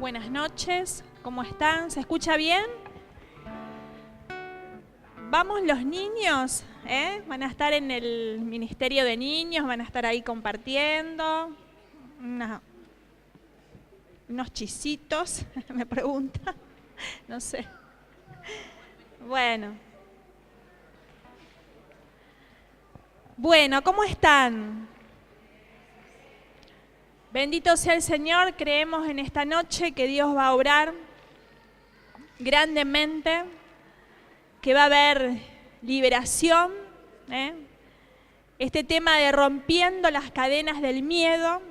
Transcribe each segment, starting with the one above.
Buenas noches, ¿cómo están? ¿Se escucha bien? Vamos los niños, van a estar en el Ministerio de Niños, van a estar ahí compartiendo. Unos chisitos, me pregunta, no sé. Bueno, ¿cómo están? Bendito sea el Señor, creemos en esta noche que Dios va a obrar grandemente, que va a haber liberación. Este tema de rompiendo las cadenas del miedo.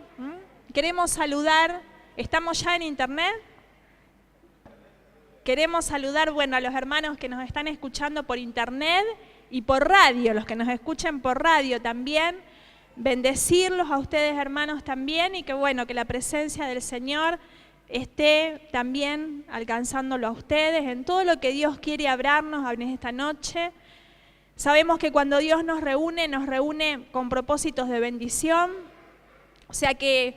Queremos saludar, ¿estamos ya en internet? Queremos saludar, a los hermanos que nos están escuchando por internet y por radio, los que nos escuchen por radio también. Bendecirlos a ustedes, hermanos, también, y que la presencia del Señor esté también alcanzándolo a ustedes en todo lo que Dios quiere hablarnos en esta noche. Sabemos que cuando Dios nos reúne con propósitos de bendición. O sea que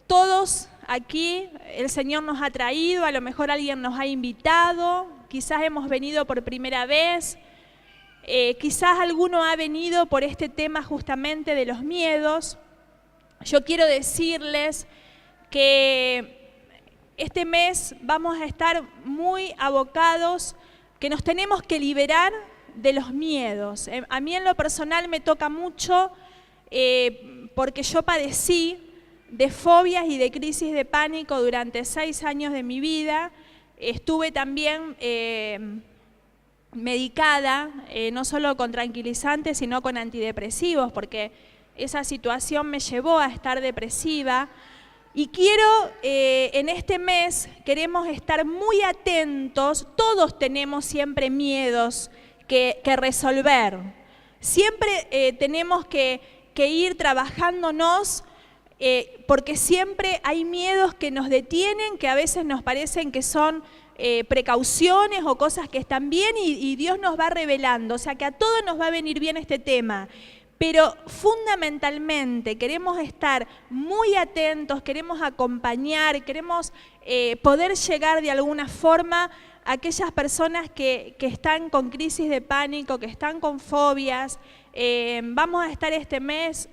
todos aquí el Señor nos ha traído, a lo mejor alguien nos ha invitado, quizás hemos venido por primera vez. Quizás alguno ha venido por este tema justamente de los miedos. Yo quiero decirles que este mes vamos a estar muy abocados, que nos tenemos que liberar de los miedos. A mí en lo personal me toca mucho porque yo padecí de fobias y de crisis de pánico durante 6 años de mi vida. Estuve también medicada, no solo con tranquilizantes, sino con antidepresivos, porque esa situación me llevó a estar depresiva. Y en este mes, queremos estar muy atentos. Todos tenemos siempre miedos que resolver. Siempre tenemos que ir trabajándonos, porque siempre hay miedos que nos detienen, que a veces nos parecen que son precauciones o cosas que están bien, y Dios nos va revelando. O sea que a todos nos va a venir bien este tema. Pero fundamentalmente queremos estar muy atentos, queremos acompañar, queremos poder llegar de alguna forma a aquellas personas que están con crisis de pánico, que están con fobias. Vamos a estar este mes,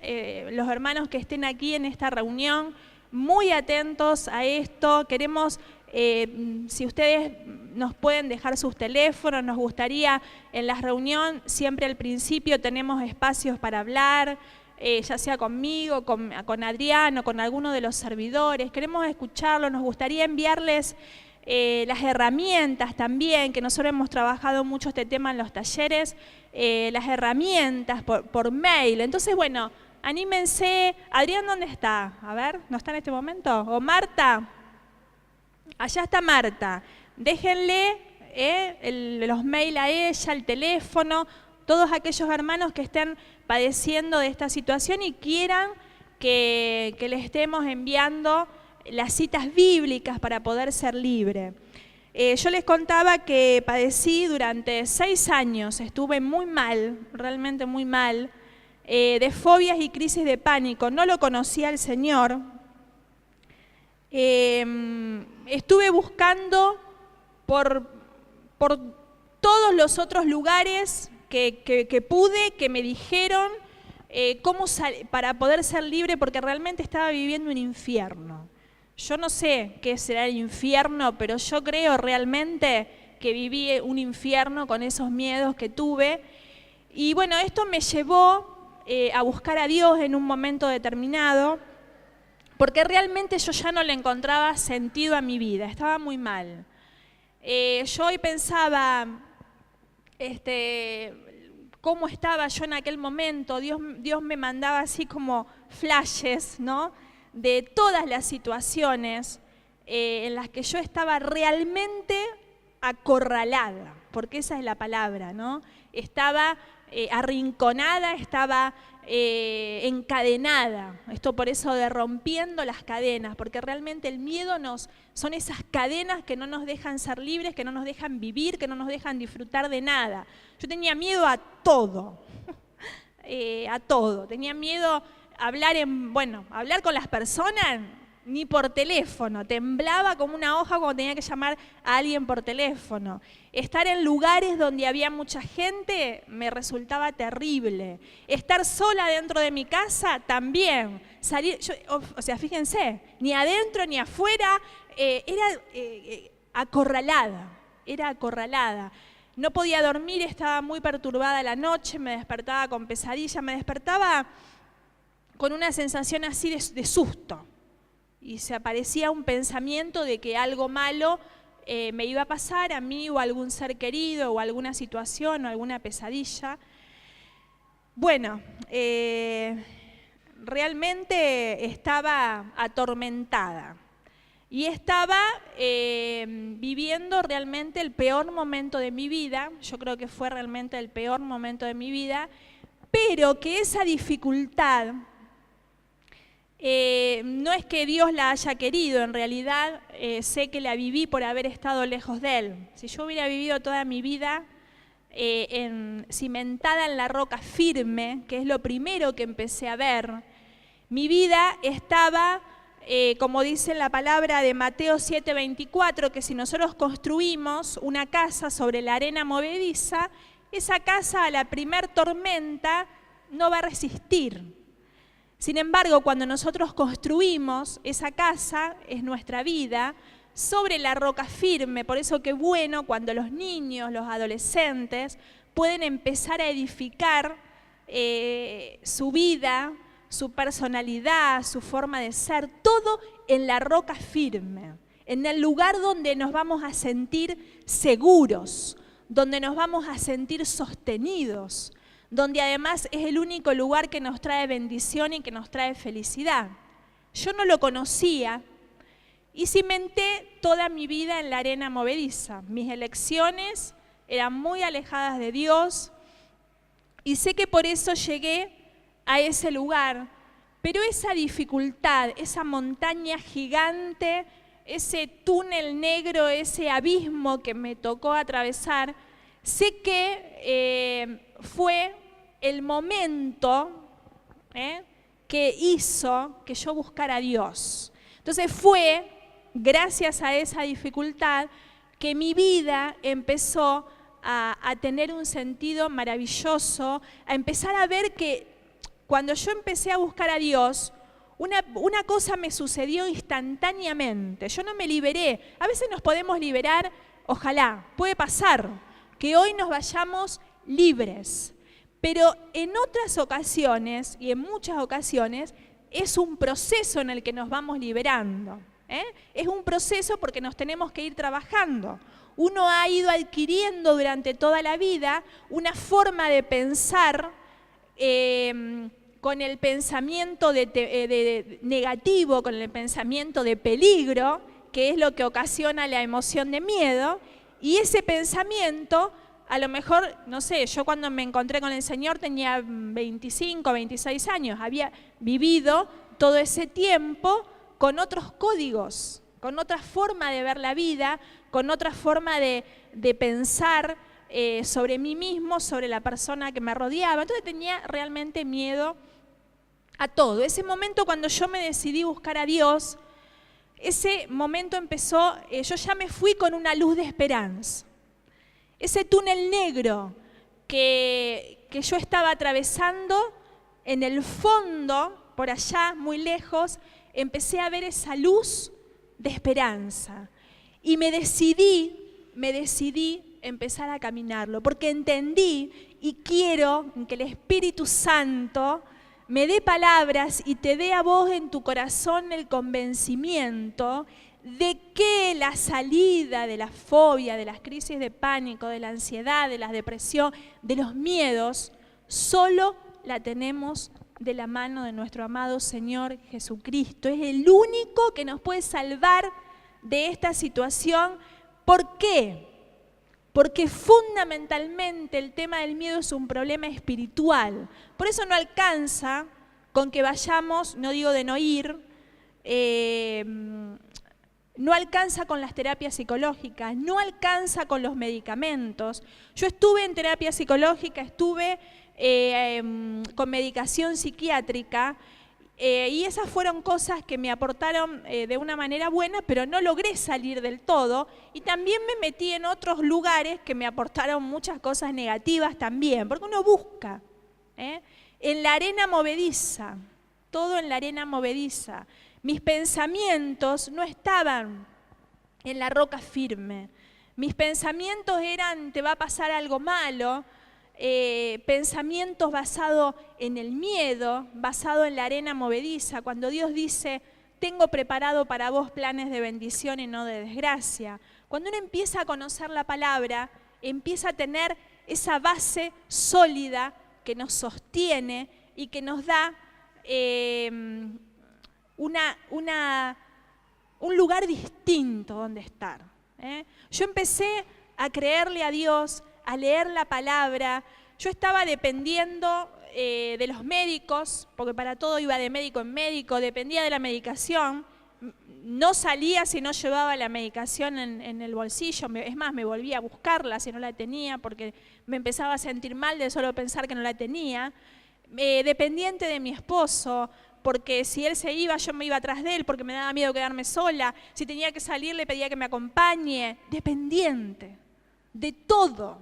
los hermanos que estén aquí en esta reunión, muy atentos a esto. Queremos, si ustedes nos pueden dejar sus teléfonos, nos gustaría en la reunión, siempre al principio tenemos espacios para hablar, ya sea conmigo, con Adrián o con alguno de los servidores. Queremos escucharlos, nos gustaría enviarles las herramientas también, que nosotros hemos trabajado mucho este tema en los talleres, las herramientas por mail. Entonces, anímense. Adrián, ¿dónde está? A ver, ¿no está en este momento? ¿O Marta? Allá está Marta. Déjenle los mails a ella, el teléfono, todos aquellos hermanos que estén padeciendo de esta situación y quieran que les estemos enviando las citas bíblicas para poder ser libre. Yo les contaba que padecí durante 6 años, estuve muy mal, realmente muy mal, de fobias y crisis de pánico. No lo conocía al Señor. Estuve buscando por todos los otros lugares que pude, que me dijeron para poder ser libre, porque realmente estaba viviendo un infierno. Yo no sé qué será el infierno, pero yo creo realmente que viví un infierno con esos miedos que tuve. Y esto me llevó a buscar a Dios en un momento determinado, porque realmente yo ya no le encontraba sentido a mi vida, estaba muy mal. Yo hoy pensaba cómo estaba yo en aquel momento. Dios me mandaba así como flashes, ¿no?, de todas las situaciones en las que yo estaba realmente acorralada, porque esa es la palabra, ¿no? Estaba arrinconada, estaba encadenada. Esto por eso de rompiendo las cadenas, porque realmente el miedo son esas cadenas que no nos dejan ser libres, que no nos dejan vivir, que no nos dejan disfrutar de nada. Yo tenía miedo a todo, a todo. Tenía miedo a hablar con las personas, ni por teléfono, temblaba como una hoja cuando tenía que llamar a alguien por teléfono. Estar en lugares donde había mucha gente me resultaba terrible. Estar sola dentro de mi casa también. Fíjense, ni adentro ni afuera, era acorralada. No podía dormir, estaba muy perturbada la noche, me despertaba con pesadilla, me despertaba con una sensación así de susto. Y se aparecía un pensamiento de que algo malo me iba a pasar a mí o a algún ser querido o alguna situación o alguna pesadilla. Bueno, realmente estaba atormentada y estaba viviendo realmente el peor momento de mi vida. Yo creo que fue realmente el peor momento de mi vida, pero que esa dificultad no es que Dios la haya querido, en realidad sé que la viví por haber estado lejos de Él. Si yo hubiera vivido toda mi vida cimentada en la roca firme, que es lo primero que empecé a ver, mi vida estaba, como dice la palabra de Mateo 7:24, que si nosotros construimos una casa sobre la arena movediza, esa casa a la primer tormenta no va a resistir. Sin embargo, cuando nosotros construimos esa casa, es nuestra vida, sobre la roca firme. Por eso que bueno cuando los niños, los adolescentes, pueden empezar a edificar su vida, su personalidad, su forma de ser, todo en la roca firme, en el lugar donde nos vamos a sentir seguros, donde nos vamos a sentir sostenidos, donde además es el único lugar que nos trae bendición y que nos trae felicidad. Yo no lo conocía y cimenté toda mi vida en la arena movediza. Mis elecciones eran muy alejadas de Dios y sé que por eso llegué a ese lugar, pero esa dificultad, esa montaña gigante, ese túnel negro, ese abismo que me tocó atravesar, sé que fue el momento que hizo que yo buscara a Dios. Entonces fue gracias a esa dificultad que mi vida empezó a tener un sentido maravilloso, a empezar a ver que cuando yo empecé a buscar a Dios, una cosa me sucedió instantáneamente. Yo no me liberé. A veces nos podemos liberar, ojalá, puede pasar, que hoy nos vayamos libres. Pero en otras ocasiones, y en muchas ocasiones, es un proceso en el que nos vamos liberando. Es un proceso porque nos tenemos que ir trabajando. Uno ha ido adquiriendo durante toda la vida una forma de pensar con el pensamiento negativo, con el pensamiento de peligro, que es lo que ocasiona la emoción de miedo, y ese pensamiento, a lo mejor, no sé, yo cuando me encontré con el Señor tenía 25, 26 años, había vivido todo ese tiempo con otros códigos, con otra forma de ver la vida, con otra forma de pensar sobre mí mismo, sobre la persona que me rodeaba. Entonces tenía realmente miedo a todo. Ese momento cuando yo me decidí buscar a Dios, ese momento empezó, yo ya me fui con una luz de esperanza. Ese túnel negro que yo estaba atravesando, en el fondo, por allá, muy lejos, empecé a ver esa luz de esperanza. Y me decidí empezar a caminarlo, porque entendí y quiero que el Espíritu Santo me dé palabras y te dé a vos en tu corazón el convencimiento de que la salida de la fobia, de las crisis de pánico, de la ansiedad, de la depresión, de los miedos, solo la tenemos de la mano de nuestro amado Señor Jesucristo. Es el único que nos puede salvar de esta situación. ¿Por qué? Porque fundamentalmente el tema del miedo es un problema espiritual. Por eso no alcanza con que vayamos, no digo de no ir, no alcanza con las terapias psicológicas, no alcanza con los medicamentos. Yo estuve en terapia psicológica, estuve con medicación psiquiátrica Y esas fueron cosas que me aportaron de una manera buena, pero no logré salir del todo. Y también me metí en otros lugares que me aportaron muchas cosas negativas también, porque uno busca, en la arena movediza, todo en la arena movediza. Mis pensamientos no estaban en la roca firme. Mis pensamientos eran, te va a pasar algo malo, pensamientos basados en el miedo, basados en la arena movediza. Cuando Dios dice, tengo preparado para vos planes de bendición y no de desgracia. Cuando uno empieza a conocer la palabra, empieza a tener esa base sólida que nos sostiene y que nos da un lugar distinto donde estar. Yo empecé a creerle a Dios, a leer la palabra. Yo estaba dependiendo de los médicos, porque para todo iba de médico en médico, dependía de la medicación. No salía si no llevaba la medicación en el bolsillo. Es más, me volvía a buscarla si no la tenía, porque me empezaba a sentir mal de solo pensar que no la tenía. Dependiente de mi esposo, porque si él se iba, yo me iba atrás de él, porque me daba miedo quedarme sola. Si tenía que salir, le pedía que me acompañe. Dependiente de todo,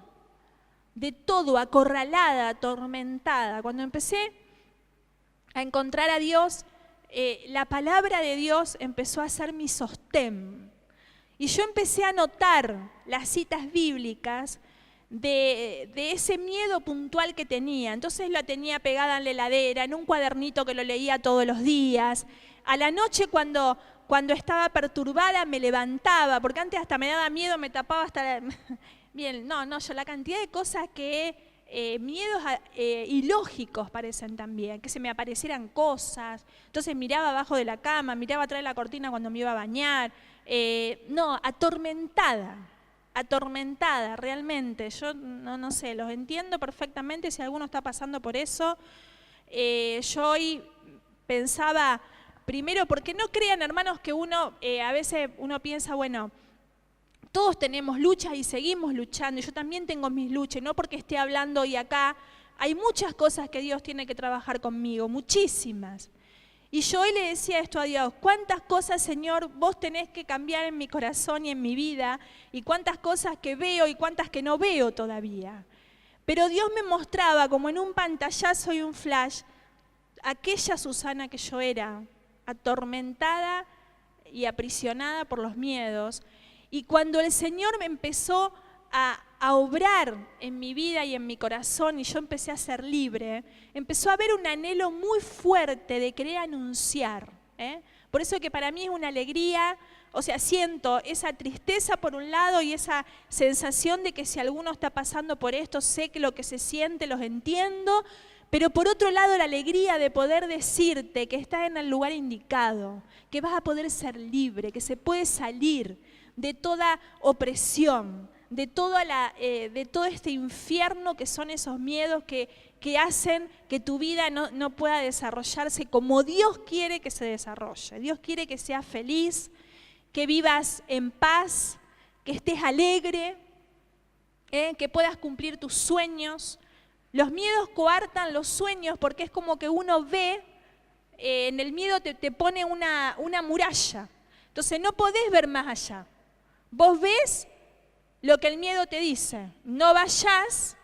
acorralada, atormentada. Cuando empecé a encontrar a Dios, la palabra de Dios empezó a ser mi sostén. Y yo empecé a notar las citas bíblicas de ese miedo puntual que tenía. Entonces la tenía pegada en la heladera, en un cuadernito que lo leía todos los días. A la noche cuando estaba perturbada me levantaba, porque antes hasta me daba miedo, me tapaba hasta la... Bien, yo la cantidad de cosas miedos ilógicos parecen también, que se me aparecieran cosas. Entonces miraba abajo de la cama, miraba atrás de la cortina cuando me iba a bañar. Atormentada realmente. Yo no sé, los entiendo perfectamente si alguno está pasando por eso. Yo hoy pensaba, primero, porque no crean, hermanos, que a veces uno piensa, bueno, todos tenemos luchas y seguimos luchando, y yo también tengo mis luchas, no porque esté hablando hoy acá, hay muchas cosas que Dios tiene que trabajar conmigo, muchísimas. Y yo hoy le decía esto a Dios, cuántas cosas, Señor, vos tenés que cambiar en mi corazón y en mi vida, y cuántas cosas que veo y cuántas que no veo todavía. Pero Dios me mostraba como en un pantallazo y un flash, aquella Susana que yo era, atormentada y aprisionada por los miedos. Y cuando el Señor me empezó a obrar en mi vida y en mi corazón y yo empecé a ser libre, empezó a haber un anhelo muy fuerte de querer anunciar. Por eso que para mí es una alegría, o sea, siento esa tristeza por un lado y esa sensación de que si alguno está pasando por esto, sé que lo que se siente, los entiendo, pero por otro lado la alegría de poder decirte que estás en el lugar indicado, que vas a poder ser libre, que se puede salir de toda opresión, de todo este infierno que son esos miedos que hacen que tu vida no pueda desarrollarse como Dios quiere que se desarrolle. Dios quiere que seas feliz, que vivas en paz, que estés alegre, que puedas cumplir tus sueños. Los miedos coartan los sueños porque es como que uno ve, en el miedo te pone una muralla. Entonces no podés ver más allá. Vos ves lo que el miedo te dice, no vayas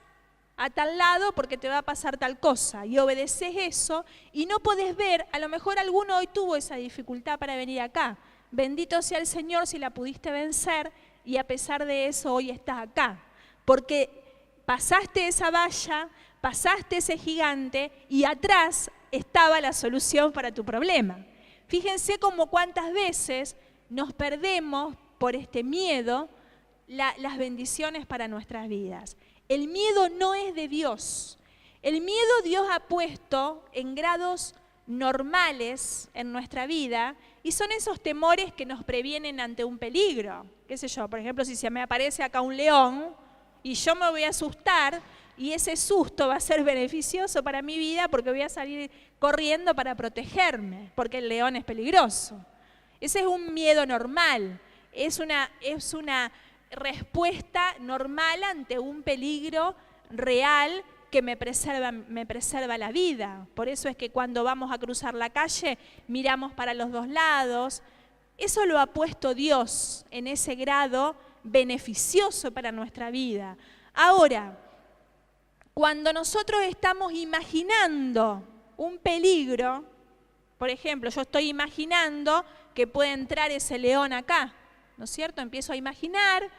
a tal lado porque te va a pasar tal cosa, y obedeces eso y no podés ver, a lo mejor alguno hoy tuvo esa dificultad para venir acá. Bendito sea el Señor si la pudiste vencer y a pesar de eso hoy estás acá, porque pasaste esa valla, pasaste ese gigante y atrás estaba la solución para tu problema. Fíjense como cuántas veces nos perdemos por este miedo las bendiciones para nuestras vidas. El miedo no es de Dios. El miedo Dios ha puesto en grados normales en nuestra vida y son esos temores que nos previenen ante un peligro. Qué sé yo, por ejemplo, si se me aparece acá un león y yo me voy a asustar y ese susto va a ser beneficioso para mi vida porque voy a salir corriendo para protegerme, porque el león es peligroso. Ese es un miedo normal. Es una respuesta normal ante un peligro real que me preserva la vida. Por eso es que cuando vamos a cruzar la calle, miramos para los dos lados. Eso lo ha puesto Dios en ese grado beneficioso para nuestra vida. Ahora, cuando nosotros estamos imaginando un peligro, por ejemplo, yo estoy imaginando que puede entrar ese león acá, ¿no es cierto? Empiezo a imaginar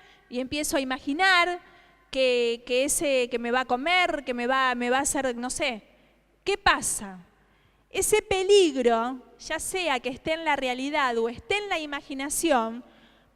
que me va a comer, que me va a hacer, no sé. ¿Qué pasa? Ese peligro, ya sea que esté en la realidad o esté en la imaginación,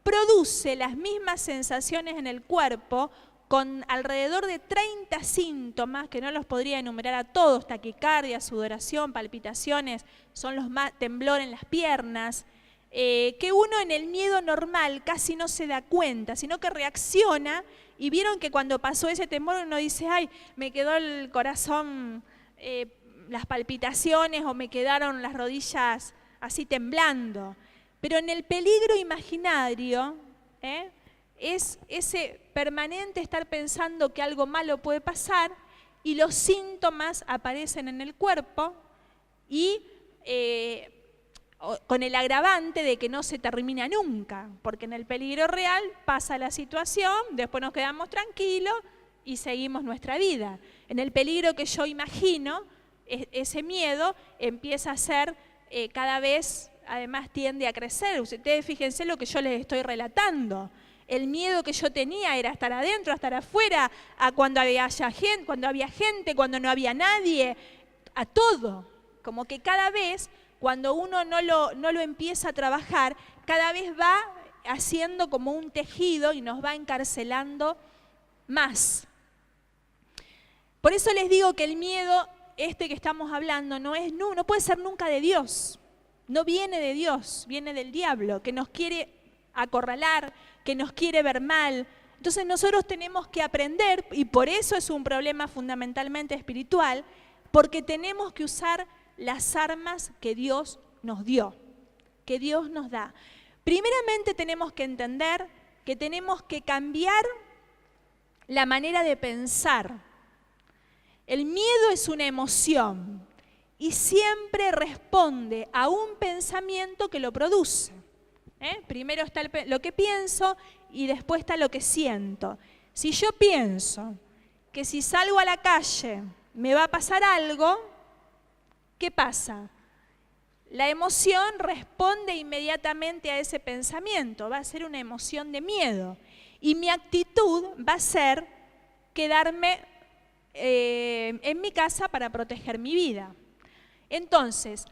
produce las mismas sensaciones en el cuerpo con alrededor de 30 síntomas, que no los podría enumerar a todos: taquicardia, sudoración, palpitaciones, son los más, temblor en las piernas, que uno en el miedo normal casi no se da cuenta, sino que reacciona. Y vieron que cuando pasó ese temor uno dice, ay, me quedó el corazón, las palpitaciones, o me quedaron las rodillas así temblando. Pero en el peligro imaginario, es ese permanente estar pensando que algo malo puede pasar y los síntomas aparecen en el cuerpo y con el agravante de que no se termina nunca, porque en el peligro real pasa la situación, después nos quedamos tranquilos y seguimos nuestra vida. En el peligro que yo imagino, ese miedo empieza a ser cada vez, además tiende a crecer. Ustedes fíjense lo que yo les estoy relatando. El miedo que yo tenía era estar adentro, estar afuera, a cuando había gente, cuando no había nadie, a todo. Como que cada vez, cuando uno no lo empieza a trabajar, cada vez va haciendo como un tejido y nos va encarcelando más. Por eso les digo que el miedo que estamos hablando no puede ser nunca de Dios. No viene de Dios, viene del diablo, que nos quiere acorralar, que nos quiere ver mal. Entonces nosotros tenemos que aprender, y por eso es un problema fundamentalmente espiritual, porque tenemos que usar las armas que Dios nos dio, que Dios nos da. Primeramente tenemos que entender que tenemos que cambiar la manera de pensar. El miedo es una emoción y siempre responde a un pensamiento que lo produce. Primero está lo que pienso y después está lo que siento. Si yo pienso que si salgo a la calle me va a pasar algo, ¿qué pasa? La emoción responde inmediatamente a ese pensamiento, va a ser una emoción de miedo. Y mi actitud va a ser quedarme en mi casa para proteger mi vida. Entonces,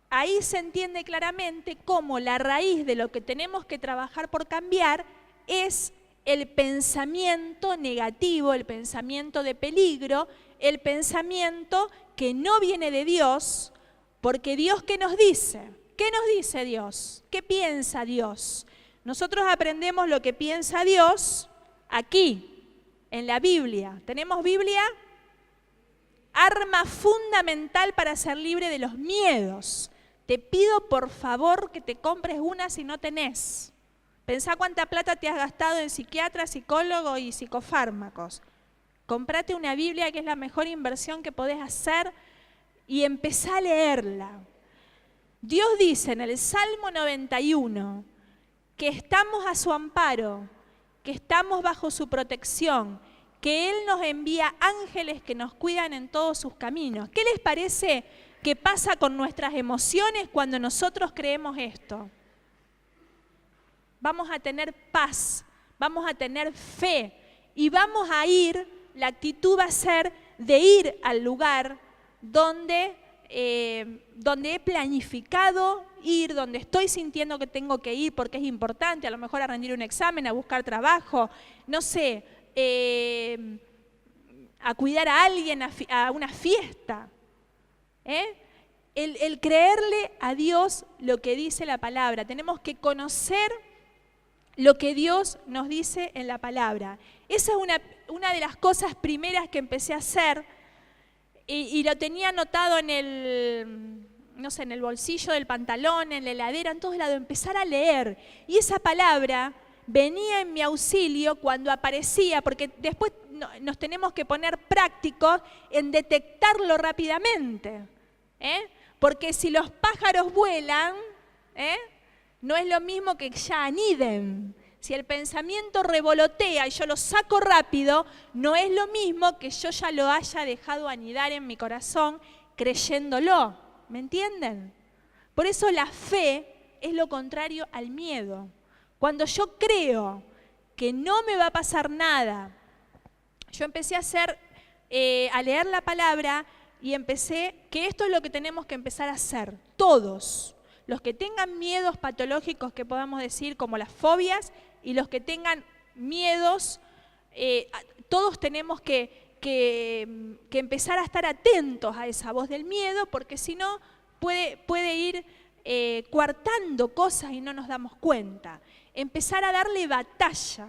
ahí se entiende claramente cómo la raíz de lo que tenemos que trabajar por cambiar es el pensamiento negativo, el pensamiento de peligro, el pensamiento que no viene de Dios, porque Dios, ¿qué nos dice? ¿Qué nos dice Dios? ¿Qué piensa Dios? Nosotros aprendemos lo que piensa Dios aquí, en la Biblia. ¿Tenemos Biblia? Arma fundamental para ser libre de los miedos. Te pido por favor que te compres una si no tenés. Pensá cuánta plata te has gastado en psiquiatra, psicólogo y psicofármacos. Comprate una Biblia, que es la mejor inversión que podés hacer, y empezá a leerla. Dios dice en el Salmo 91 que estamos a su amparo, que estamos bajo su protección, que Él nos envía ángeles que nos cuidan en todos sus caminos. ¿Qué les parece que pasa con nuestras emociones cuando nosotros creemos esto? Vamos a tener paz, vamos a tener fe y vamos a ir, la actitud va a ser de ir al lugar donde he planificado ir, donde estoy sintiendo que tengo que ir porque es importante, a lo mejor a rendir un examen, a buscar trabajo, no sé, a cuidar a alguien, a una fiesta. El creerle a Dios lo que dice la palabra. Tenemos que conocer lo que Dios nos dice en la palabra. Esa es una de las cosas primeras que empecé a hacer y lo tenía anotado en el bolsillo del pantalón, en la heladera, en todos lados, empezar a leer. Y esa palabra venía en mi auxilio cuando aparecía, porque después nos tenemos que poner prácticos en detectarlo rápidamente. Porque si los pájaros vuelan, no es lo mismo que ya aniden. Si el pensamiento revolotea y yo lo saco rápido, no es lo mismo que yo ya lo haya dejado anidar en mi corazón creyéndolo. ¿Me entienden? Por eso la fe es lo contrario al miedo. Cuando yo creo que no me va a pasar nada, yo empecé a leer la palabra y empecé que esto es lo que tenemos que empezar a hacer, todos. Los que tengan miedos patológicos que podamos decir, como las fobias, y los que tengan miedos, todos tenemos que empezar a estar atentos a esa voz del miedo, porque si no puede ir coartando cosas y no nos damos cuenta. Empezar a darle batalla,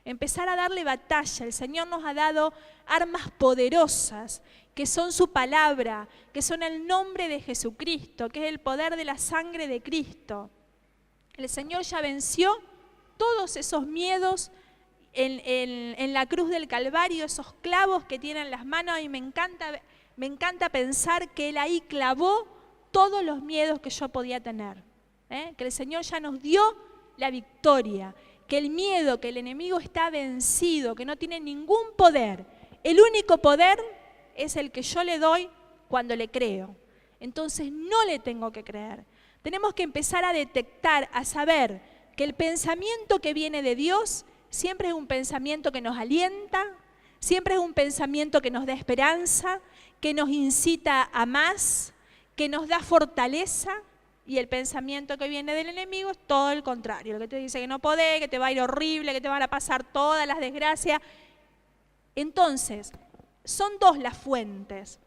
empezar a darle batalla. El Señor nos ha dado armas poderosas, que son su palabra, que son el nombre de Jesucristo, que es el poder de la sangre de Cristo. El Señor ya venció todos esos miedos en la cruz del Calvario, esos clavos que tiene en las manos, y me encanta pensar que Él ahí clavó todos los miedos que yo podía tener. Que el Señor ya nos dio la victoria, que el miedo, que el enemigo está vencido, que no tiene ningún poder. El único poder es el que yo le doy cuando le creo. Entonces no le tengo que creer. Tenemos que empezar a detectar, a saber que el pensamiento que viene de Dios siempre es un pensamiento que nos alienta, siempre es un pensamiento que nos da esperanza, que nos incita a más, que nos da fortaleza, y el pensamiento que viene del enemigo es todo el contrario, lo que te dice que no podés, que te va a ir horrible, que te van a pasar todas las desgracias. Entonces, son dos las fuentes.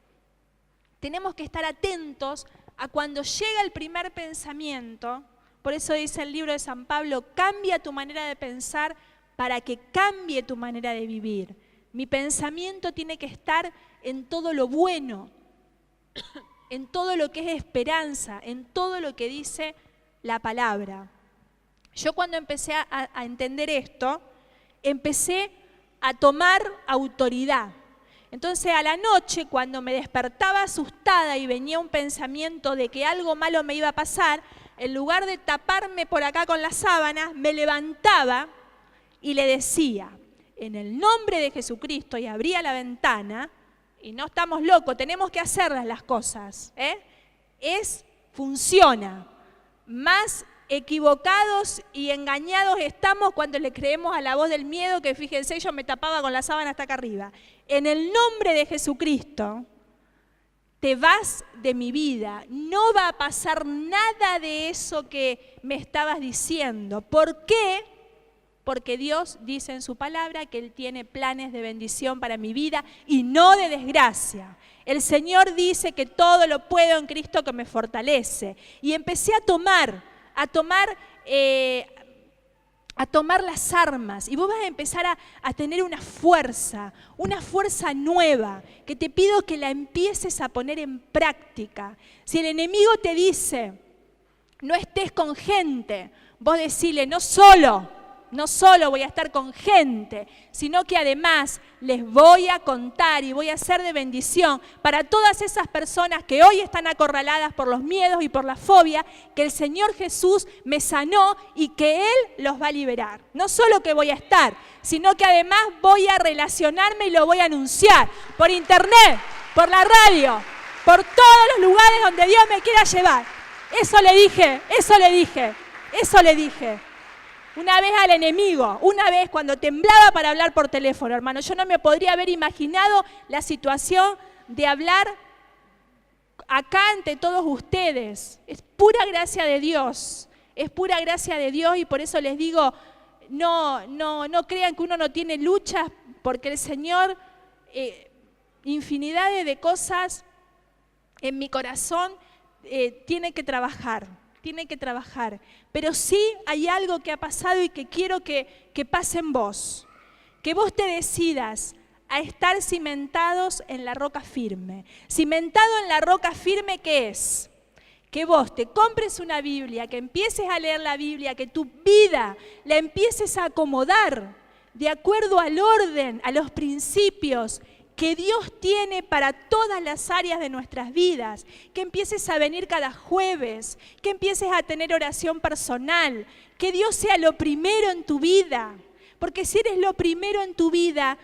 Tenemos que estar atentos a cuando llega el primer pensamiento. Por eso dice el libro de San Pablo, cambia tu manera de pensar para que cambie tu manera de vivir. Mi pensamiento tiene que estar en todo lo bueno, en todo lo que es esperanza, en todo lo que dice la palabra. Yo cuando empecé a entender esto, empecé a tomar autoridad. Entonces a la noche, cuando me despertaba asustada y venía un pensamiento de que algo malo me iba a pasar, en lugar de taparme por acá con las sábanas, me levantaba y le decía, en el nombre de Jesucristo, y abría la ventana, y no estamos locos, tenemos que hacerlas las cosas, funciona. Más equivocados y engañados estamos cuando le creemos a la voz del miedo, que fíjense, yo me tapaba con la sábana hasta acá arriba. En el nombre de Jesucristo, te vas de mi vida, no va a pasar nada de eso que me estabas diciendo. ¿Por qué? Porque Dios dice en su palabra que Él tiene planes de bendición para mi vida y no de desgracia. El Señor dice que todo lo puedo en Cristo que me fortalece. Y empecé a tomar las armas, y vos vas a empezar a tener una fuerza nueva, que te pido que la empieces a poner en práctica. Si el enemigo te dice, no estés con gente, vos decile, no solo voy a estar con gente, sino que además les voy a contar y voy a ser de bendición para todas esas personas que hoy están acorraladas por los miedos y por la fobia, que el Señor Jesús me sanó y que Él los va a liberar. No solo que voy a estar, sino que además voy a relacionarme y lo voy a anunciar por internet, por la radio, por todos los lugares donde Dios me quiera llevar. Eso le dije. Una vez al enemigo, una vez cuando temblaba para hablar por teléfono, hermano, yo no me podría haber imaginado la situación de hablar acá ante todos ustedes. Es pura gracia de Dios, y por eso les digo, no crean que uno no tiene luchas, porque el Señor, infinidad de cosas en mi corazón tiene que trabajar. Pero sí hay algo que ha pasado y que quiero que pase en vos. Que vos te decidas a estar cimentados en la roca firme. Cimentado en la roca firme, ¿qué es? Que vos te compres una Biblia, que empieces a leer la Biblia, que tu vida la empieces a acomodar de acuerdo al orden, a los principios que Dios tiene para todas las áreas de nuestras vidas, que empieces a venir cada jueves, que empieces a tener oración personal, que Dios sea lo primero en tu vida, porque si eres lo primero en tu vida,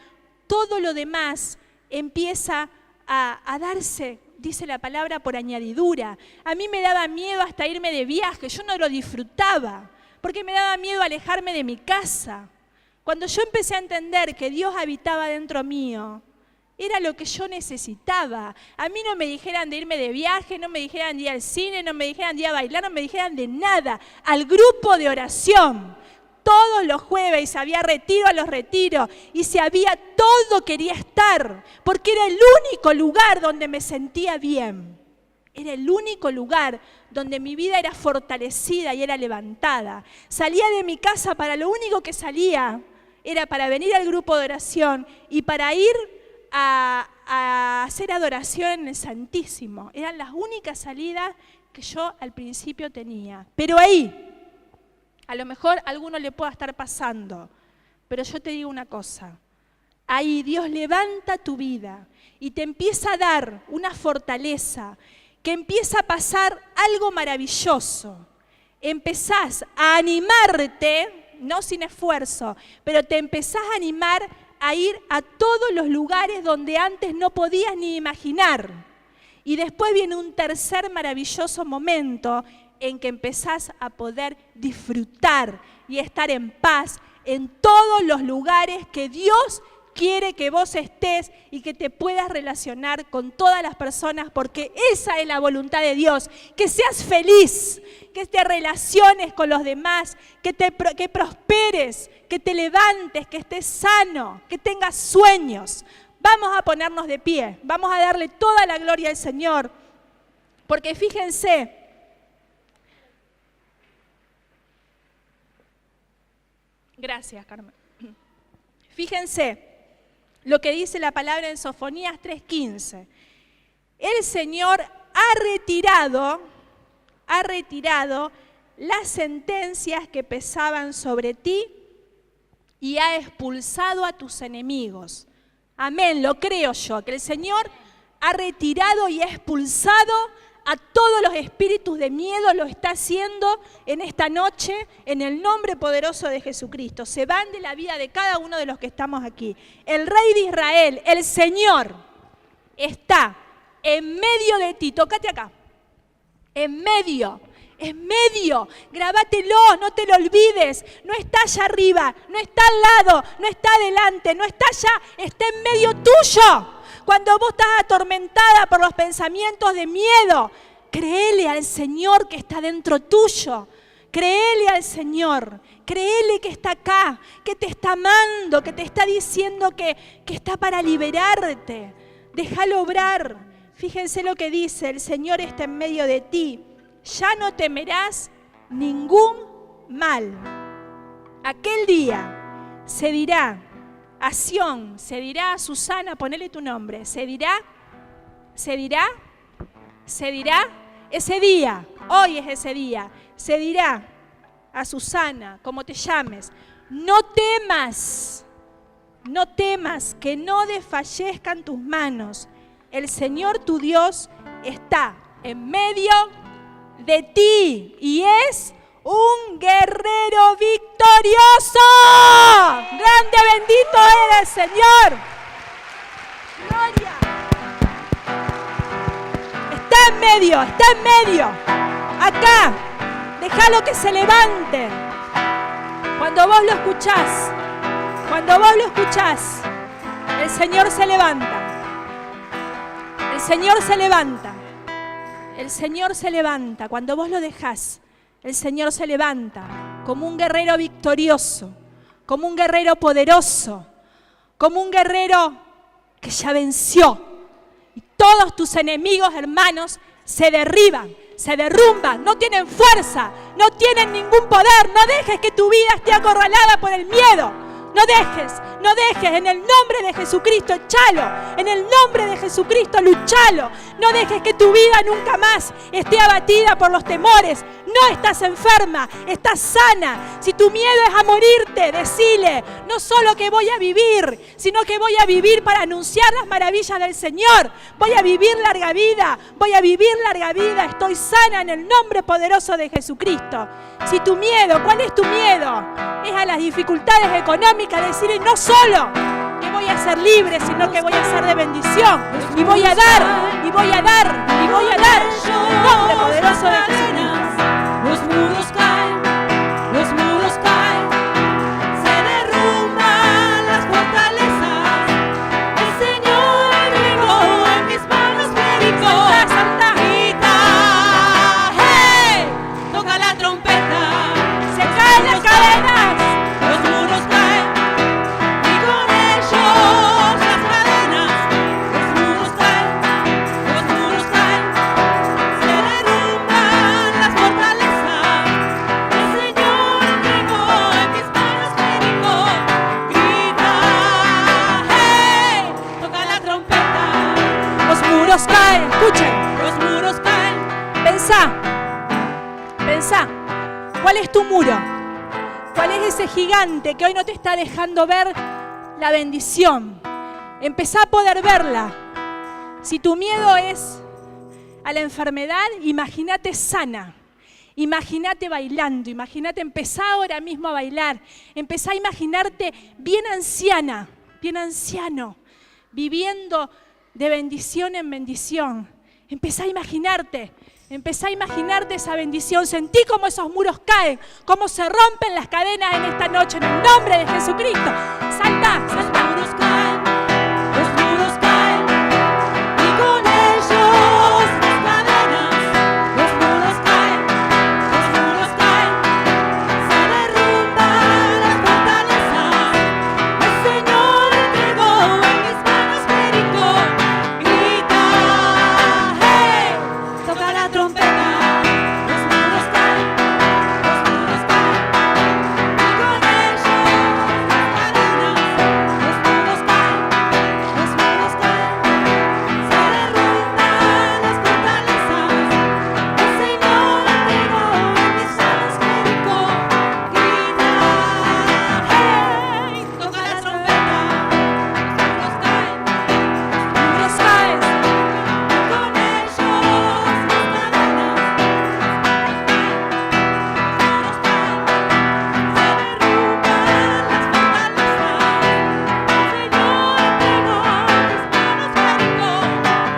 todo lo demás empieza a darse, dice la palabra, por añadidura. A mí me daba miedo hasta irme de viaje, yo no lo disfrutaba, porque me daba miedo alejarme de mi casa. Cuando yo empecé a entender que Dios habitaba dentro mío, era lo que yo necesitaba. A mí no me dijeran de irme de viaje, no me dijeran de ir al cine, no me dijeran de ir a bailar, no me dijeran de nada. Al grupo de oración, todos los jueves había retiro a los retiros y si había todo quería estar, porque era el único lugar donde me sentía bien. Era el único lugar donde mi vida era fortalecida y era levantada. Salía de mi casa, para lo único que salía era para venir al grupo de oración y para ir a hacer adoración en el Santísimo. Eran las únicas salidas que yo al principio tenía. Pero ahí, a lo mejor a alguno le pueda estar pasando, pero yo te digo una cosa, ahí Dios levanta tu vida y te empieza a dar una fortaleza, que empieza a pasar algo maravilloso. Empezás a animarte, no sin esfuerzo, pero te empezás a animar a ir a todos los lugares donde antes no podías ni imaginar. Y después viene un tercer maravilloso momento en que empezás a poder disfrutar y estar en paz en todos los lugares que Dios quiere que vos estés y que te puedas relacionar con todas las personas, porque esa es la voluntad de Dios, que seas feliz, que te relaciones con los demás, que prosperes, que te levantes, que estés sano, que tengas sueños. Vamos a ponernos de pie, vamos a darle toda la gloria al Señor, porque fíjense, gracias Carmen, fíjense lo que dice la palabra en Sofonías 3:15. El Señor ha retirado las sentencias que pesaban sobre ti y ha expulsado a tus enemigos. Amén, lo creo yo, que el Señor ha retirado y ha expulsado a todos los espíritus de miedo, lo está haciendo en esta noche, en el nombre poderoso de Jesucristo. Se van de la vida de cada uno de los que estamos aquí. El Rey de Israel, el Señor, está en medio de ti. Tócate acá. En medio. Grabátelo, no te lo olvides. No está allá arriba, no está al lado, no está adelante, no está allá, está en medio tuyo. Cuando vos estás atormentada por los pensamientos de miedo, créele al Señor que está dentro tuyo. Créele al Señor, créele que está acá, que te está amando, que te está diciendo que está para liberarte. Déjalo obrar. Fíjense lo que dice, el Señor está en medio de ti. Ya no temerás ningún mal. Aquel día se dirá a Sión, se dirá a Susana, ponele tu nombre, se dirá, ese día, hoy es ese día, se dirá a Susana, como te llames, no temas, que no desfallezcan tus manos. El Señor tu Dios está en medio de ti y es un guerrero victorioso. Grande, bendito era el Señor. Gloria. Está en medio. Acá, déjalo que se levante. Cuando vos lo escuchás, el Señor se levanta. El Señor se levanta. Cuando vos lo dejás, el Señor se levanta como un guerrero victorioso, como un guerrero poderoso, como un guerrero que ya venció. Y todos tus enemigos, hermanos, se derriban, se derrumban, no tienen fuerza, no tienen ningún poder. No dejes que tu vida esté acorralada por el miedo. No No dejes, en el nombre de Jesucristo, echalo. En el nombre de Jesucristo, luchalo. No dejes que tu vida nunca más esté abatida por los temores. No estás enferma, estás sana. Si tu miedo es a morirte, decile, no solo que voy a vivir, sino que voy a vivir para anunciar las maravillas del Señor. Voy a vivir larga vida, voy a vivir larga vida. Estoy sana en el nombre poderoso de Jesucristo. Si tu miedo, ¿cuál es tu miedo? Es a las dificultades económicas, decirle no solo que voy a ser libre, sino que voy a ser de bendición. Y voy a dar, y voy a dar, y voy a dar. En el nombre poderoso de Jesucristo. Los muros caen, los muros caen, se derrumban las fortalezas. El Señor entregó en mis manos médicos. Grita, hey, toca la trompeta. Se caen las cadenas. Los muros caen y con ellos las cadenas. Los muros caen, se derrumban las fortalezas. El Señor entregó en mis manos médicos. Grita, hey, toca la trompeta. Los muros caen, escuchen. Los muros caen. Pensá, ¿cuál es tu muro? ¿Cuál es ese gigante que hoy no te está dejando ver la bendición? Empezá a poder verla. Si tu miedo es a la enfermedad, imagínate sana. Imagínate bailando, imagínate, empezá ahora mismo a bailar. Empezá a imaginarte bien anciana, bien anciano, viviendo de bendición en bendición. Empezá a imaginarte esa bendición. Sentí cómo esos muros caen, cómo se rompen las cadenas en esta noche, en el nombre de Jesucristo. Salta, salta. Los muros caen, y con ellos las cadenas. Los muros caen, se derrumban las fortalezas. El Señor entregó en mis manos médicos. Grita, hey, toca la trompeta. Los muros caen, y con ellos las cadenas. Los muros caen, se derrumban las fortalezas. El Señor entregó en mis manos médicos.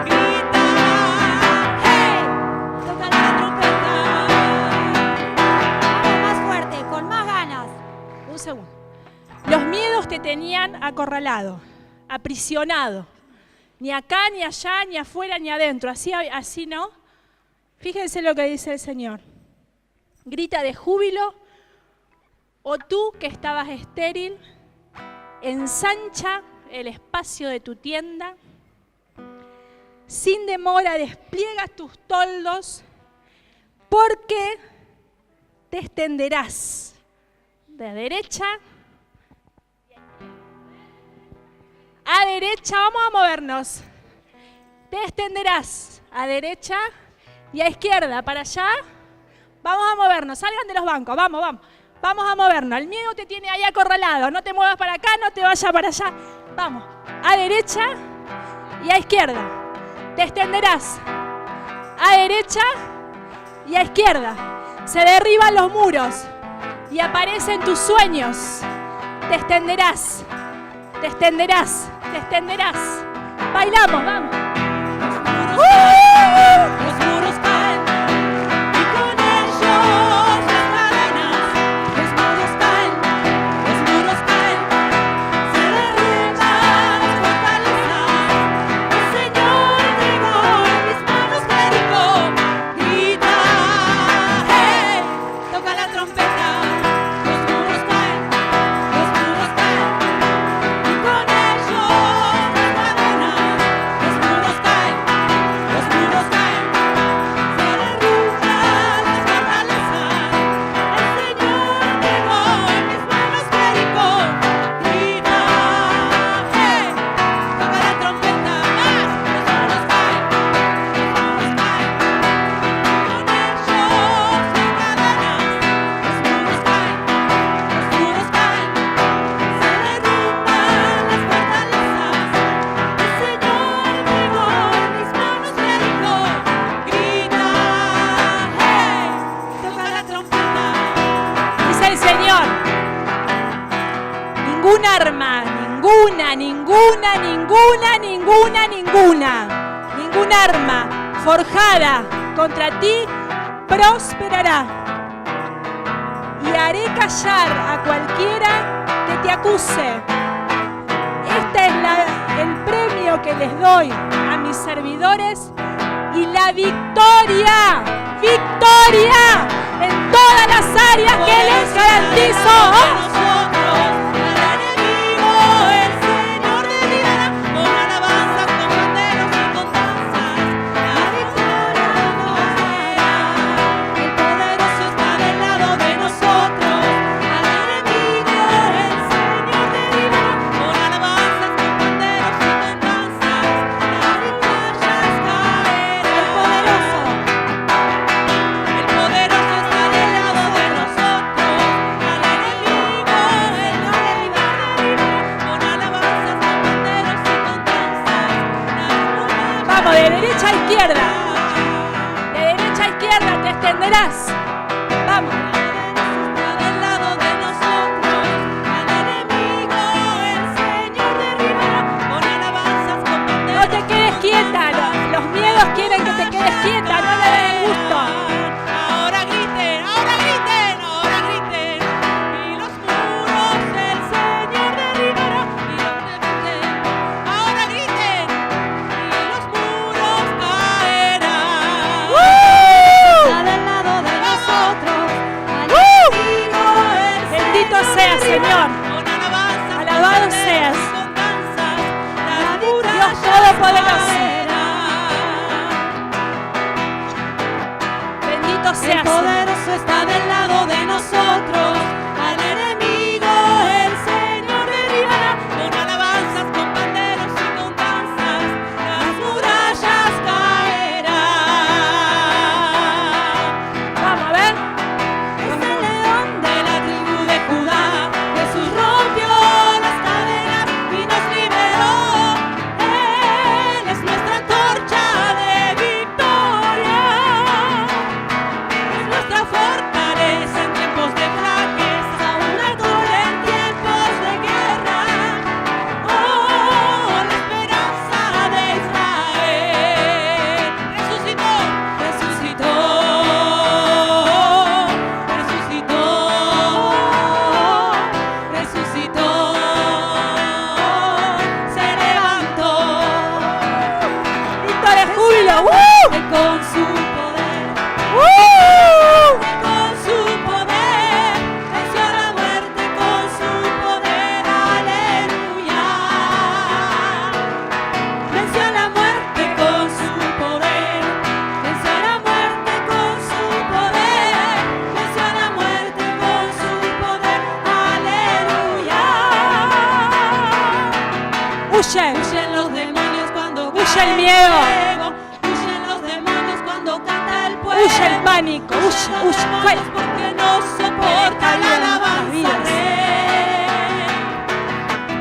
Grita, hey, toca la trompeta. Los muros caen, y con ellos las cadenas. Un segundo. Los miedos te tenían acorralado, aprisionado. Ni acá, ni allá, ni afuera, ni adentro. Así no. Fíjense lo que dice el Señor. Grita de júbilo. O tú que estabas estéril, ensancha el espacio de tu tienda. Sin demora despliegas tus toldos, porque te extenderás de derecha a derecha. Vamos a movernos. Te extenderás a derecha y a izquierda. Para allá. Vamos a movernos. Salgan de los bancos. Vamos, vamos. Vamos a movernos. El miedo te tiene ahí acorralado. No te muevas para acá, no te vayas para allá. Vamos. A derecha y a izquierda. Te extenderás a derecha y a izquierda. Se derriban los muros y aparecen tus sueños. Te extenderás, te extenderás, te extenderás. Bailamos, vamos. Los muros caen, y con ellos las cadenas. Los muros caen, se derrumban las fortalezas. El Señor entregó en mis manos médicos. Grita, hey, toca la trompeta. Los muros caen, y con ellos las cadenas. Los muros caen, ningún arma, ningún arma forjada contra ti prosperará. Y haré callar a cualquiera que te acuse. Este es el premio que les doy a mis servidores y la victoria en todas las áreas que les garantizo. De derecha a izquierda. De derecha a izquierda te extenderás. Vamos. Del lado de nosotros, al enemigo el Señor derribará con alabanzas, con banderas. No te quedes quieta. Los miedos quieren que te quedes quieta. No le des gusto. Ahora griten, ahora griten, ahora griten. Y los muros el Señor derribará. Y los griten, ahora griten. Y los muros caerán. Está del lado de nosotros. Bendito seas, Señor. Alabado seas. Dios Todopoderoso. Bendito seas. El poderoso está del lado de nosotros. Al enemigo el Señor derribará. Con alabanzas, con banderos y con danzas, las murallas caerán. Vamos a ver. Es el león de la tribu de Judá. Jesús rompió las cadenas y nos liberó. Él es nuestra antorcha de victoria. Es nuestra fortaleza en tiempos de flaqueza, una torre en tiempos de guerra. Oh, la esperanza de Israel. Resucitó, resucitó, resucitó, resucitó, se levantó. Grito de júbilo. Con su poder. Con su poder, venció a la muerte con su poder, aleluya. Venció a la muerte con su poder, venció a la muerte con su poder, venció a la muerte con su poder, aleluya. Huyen los demonios cuando huye el miedo. Huyen los demonios cuando canta el pueblo. Huye el pánico, huye, porque no soporta la alabanza al Rey.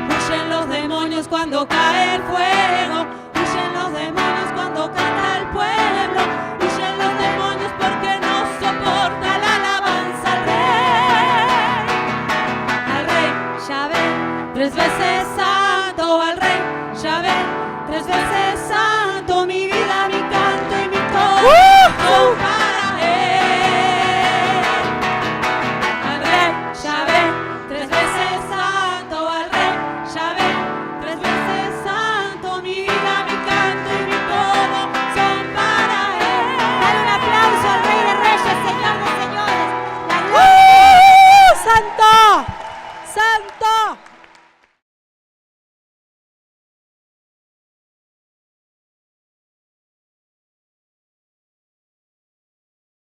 Huyen los demonios cuando cae el fuego. Huyen los demonios cuando canta el pueblo. Huyen los demonios porque no soporta la alabanza al Rey. Al Rey, Yahvé, 3 veces santo, al Rey, Yahvé, 3 veces